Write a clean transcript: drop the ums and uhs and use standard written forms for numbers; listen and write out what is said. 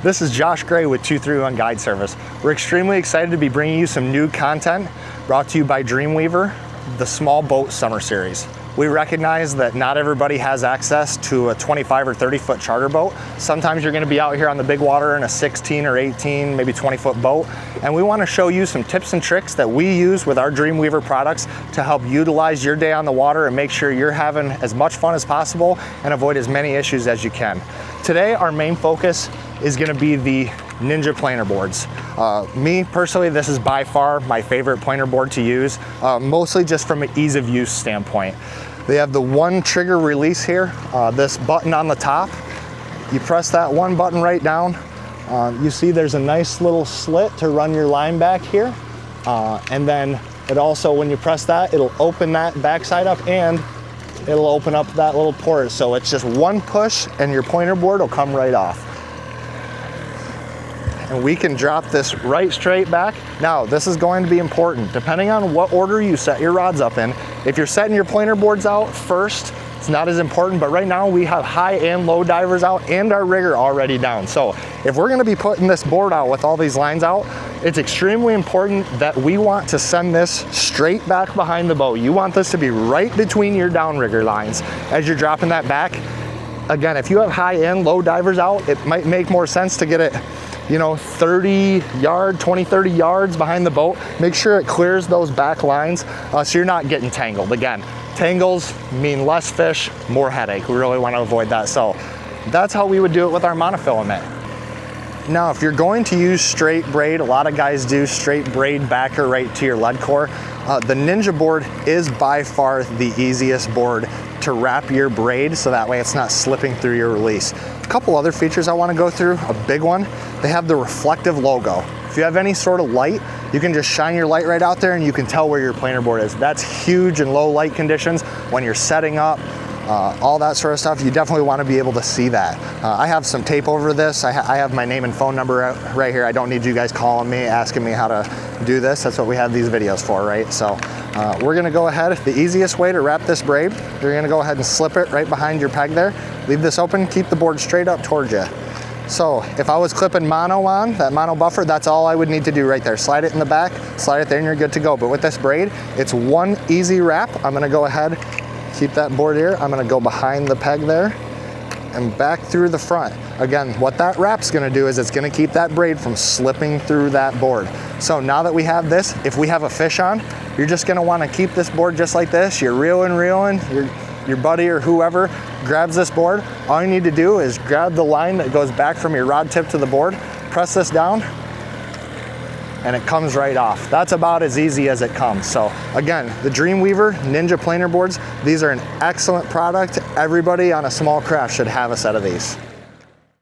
This is Josh Gray with 231 Guide Service. We're extremely excited to be bringing you some new content brought to you by Dreamweaver, the Small Boat Summer Series. We recognize that not everybody has access to a 25 or 30 foot charter boat. Sometimes you're gonna be out here on the big water in a 16 or 18, maybe 20 foot boat. And we wanna show you some tips and tricks that we use with our Dreamweaver products to help utilize your day on the water and make sure you're having as much fun as possible and avoid as many issues as you can. Today, our main focus is gonna be the Ninja planer boards. Me personally, this is by far my favorite planer board to use, mostly just from an ease of use standpoint. They have the one trigger release here, this button on the top. You press that one button right down. You see there's a nice little slit to run your line back here. And then it also, when you press that, it'll open that backside up and it'll open up that little port. So it's just one push and your planer board will come right off. And we can drop this right straight back. Now, this is going to be important. Depending on what order you set your rods up in, if you're setting your planer boards out first, it's not as important, but right now we have high and low divers out and our rigger already down. So if we're gonna be putting this board out with all these lines out, it's extremely important that we want to send this straight back behind the boat. You want this to be right between your downrigger lines as you're dropping that back. Again, if you have high and low divers out, it might make more sense to get it 30 yards behind the boat. Make sure it clears those back lines so you're not getting tangled. Again, tangles mean less fish, more headache. We really want to avoid that. So that's how we would do it with our monofilament. Now, if you're going to use straight braid, a lot of guys do straight braid backer right to your lead core. The Ninja board is by far the easiest board to wrap your braid so that way it's not slipping through your release. A couple other features I want to go through. A big one, they have the reflective logo. If you have any sort of light, you can just shine your light right out there and you can tell where your planer board is. That's huge in low light conditions when you're setting up, all that sort of stuff. You definitely want to be able to see that. I have some tape over this. I have my name and phone number right here. I don't need you guys calling me, asking me how to do this. That's what we have these videos for, right? So we're gonna go ahead. The easiest way to wrap this braid, you're gonna go ahead and slip it right behind your peg there. Leave this open, keep the board straight up towards you. So if I was clipping mono on, that mono buffer, that's all I would need to do right there. Slide it in the back, slide it there and you're good to go. But with this braid, it's one easy wrap. I'm gonna go ahead, keep that board here. I'm gonna go behind the peg there and back through the front. Again, what that wrap's gonna do is it's gonna keep that braid from slipping through that board. So now that we have this, if we have a fish on, you're just gonna wanna keep this board just like this. You're reeling, your buddy or whoever grabs this board. All you need to do is grab the line that goes back from your rod tip to the board, press this down, and it comes right off. That's about as easy as it comes. So again, the Dreamweaver Ninja planer boards, these are an excellent product. Everybody on a small craft should have a set of these.